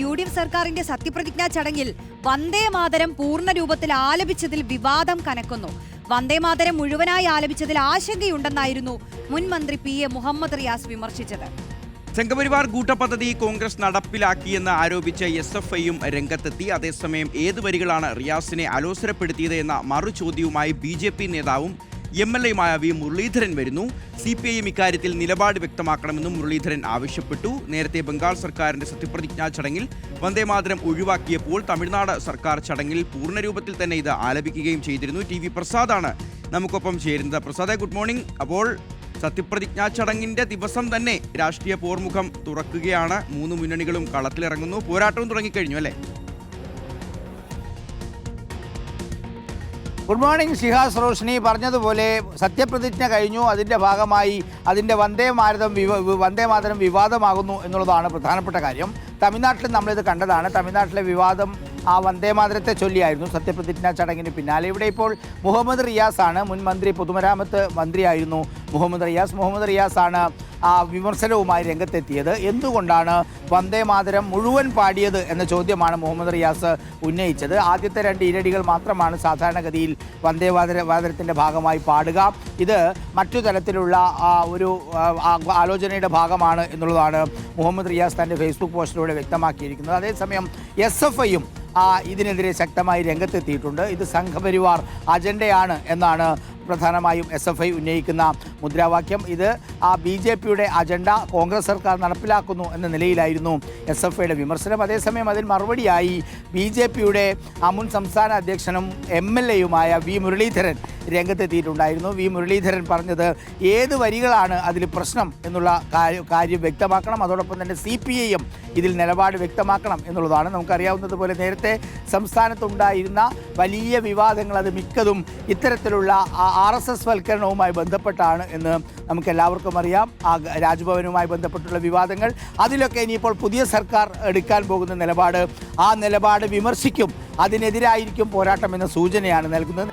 UDF സർക്കാരിന്റെ സത്യപ്രതിജ്ഞാ ചടങ്ങിൽ വന്ദേമാതരം പൂർണ്ണ രൂപത്തിൽ ആലപിച്ചതിൽ വിവാദം കനക്കുന്നു. വന്ദേമാതരം മുഴുവനായി ആലപിച്ചതിൽ ആശങ്കയുണ്ടെന്നായിരുന്നു മുൻ മന്ത്രി PA മുഹമ്മദ് റിയാസ് വിമർശിച്ചത്. സംഘപരിവാർ കൂട്ടപദ്ധതി കോൺഗ്രസ് നടപ്പിലാക്കിയെന്ന് ആരോപിച്ച് SFIയും രംഗത്തെത്തി. അതേസമയം ഏത് വരികളാണ് റിയാസിനെ അലോസരപ്പെടുത്തിയത് എന്ന മറുചോദ്യവുമായി BJP നേതാവും MLAയുമായ V മുരളീധരൻ വരുന്നു. CPIM ഇക്കാര്യത്തിൽ നിലപാട് വ്യക്തമാക്കണമെന്നും മുരളീധരൻ ആവശ്യപ്പെട്ടു. നേരത്തെ ബംഗാൾ സർക്കാരിന്റെ സത്യപ്രതിജ്ഞാ ചടങ്ങിൽ വന്ദേമാതരം ഒഴിവാക്കിയപ്പോൾ തമിഴ്നാട് സർക്കാർ ചടങ്ങിൽ പൂർണ്ണരൂപത്തിൽ തന്നെ ഇത് ആലപിക്കുകയും ചെയ്തിരുന്നു. TV പ്രസാദാണ് നമുക്കൊപ്പം ചേരുന്നത്. Prasad, good morning. അപ്പോൾ സത്യപ്രതിജ്ഞാ ചടങ്ങിന്റെ ദിവസം തന്നെ രാഷ്ട്രീയ പോർമുഖം തുറക്കുകയാണ്. മൂന്ന് മുന്നണികളും കളത്തിലിറങ്ങുന്നു. പോരാട്ടവും തുടങ്ങിക്കഴിഞ്ഞു അല്ലേ? Good morning Shihas Roshni. പറഞ്ഞതുപോലെ സത്യപ്രതിജ്ഞ കഴിഞ്ഞു. അതിൻ്റെ ഭാഗമായി അതിൻ്റെ വന്ദേമാതരം വിവാദമാകുന്നു എന്നുള്ളതാണ് പ്രധാനപ്പെട്ട കാര്യം. തമിഴ്നാട്ടിൽ നമ്മളിത് കണ്ടതാണ്. തമിഴ്നാട്ടിലെ വിവാദം ആ വന്ദേമാതരത്തെ ചൊല്ലിയായിരുന്നു സത്യപ്രതിജ്ഞാ ചടങ്ങിന് പിന്നാലെ. ഇവിടെ ഇപ്പോൾ മുഹമ്മദ് റിയാസാണ്, മുൻ മന്ത്രി, പൊതുമരാമത്ത് മന്ത്രിയായിരുന്നു മുഹമ്മദ് റിയാസ് ആണ് ആ വിമർശനവുമായി രംഗത്തെത്തിയത്. എന്തുകൊണ്ടാണ് വന്ദേമാതരം മുഴുവൻ പാടിയത് എന്ന ചോദ്യമാണ് മുഹമ്മദ് റിയാസ് ഉന്നയിച്ചത്. ആദ്യത്തെ 2 ഇരടികൾ മാത്രമാണ് സാധാരണഗതിയിൽ വന്ദേമാതരത്തിൻ്റെ ഭാഗമായി പാടുക. ഇത് മറ്റു തരത്തിലുള്ള ഒരു ആലോചനയുടെ ഭാഗമാണ് എന്നുള്ളതാണ് മുഹമ്മദ് റിയാസ് തൻ്റെ ഫേസ്ബുക്ക് പോസ്റ്റിലൂടെ വ്യക്തമാക്കിയിരിക്കുന്നത്. അതേസമയം SFIയും ഇതിനെതിരെ ശക്തമായി രംഗത്തെത്തിയിട്ടുണ്ട്. ഇത് സംഘപരിവാർ അജണ്ടയാണ് എന്നാണ് പ്രധാനമായും SFI ഉന്നയിക്കുന്ന മുദ്രാവാക്യം. ഇത് BJPയുടെ അജണ്ട കോൺഗ്രസ് സർക്കാർ നടപ്പിലാക്കുന്നു എന്ന നിലയിലായിരുന്നു SFIയുടെ വിമർശനം. അതേസമയം അതിൽ മറുപടിയായി BJPയുടെ മുൻ സംസ്ഥാന അധ്യക്ഷനും MLAയുമായ V മുരളീധരൻ രംഗത്തെത്തിയിട്ടുണ്ടായിരുന്നു. V മുരളീധരൻ പറഞ്ഞത് ഏത് വരികളാണ് അതിൽ പ്രശ്നം എന്നുള്ള കാര്യം വ്യക്തമാക്കണം. അതോടൊപ്പം തന്നെ CPIM ഇതിൽ നിലപാട് വ്യക്തമാക്കണം എന്നുള്ളതാണ്. നമുക്കറിയാവുന്നതുപോലെ നേരത്തെ സംസ്ഥാനത്തുണ്ടായിരുന്ന വലിയ വിവാദങ്ങൾ അത് മിക്കതും ഇത്തരത്തിലുള്ള RSS വൽക്കരണവുമായി ബന്ധപ്പെട്ടാണ് എന്ന് നമുക്കെല്ലാവർക്കും അറിയാം. രാജ്ഭവനുമായി ബന്ധപ്പെട്ടുള്ള വിവാദങ്ങൾ, അതിലൊക്കെ ഇനിയിപ്പോൾ പുതിയ സർക്കാർ എടുക്കാൻ പോകുന്ന നിലപാട് വിമർശിക്കും. അതിനെതിരായിരിക്കും പോരാട്ടം എന്ന സൂചനയാണ് നൽകുന്നത്.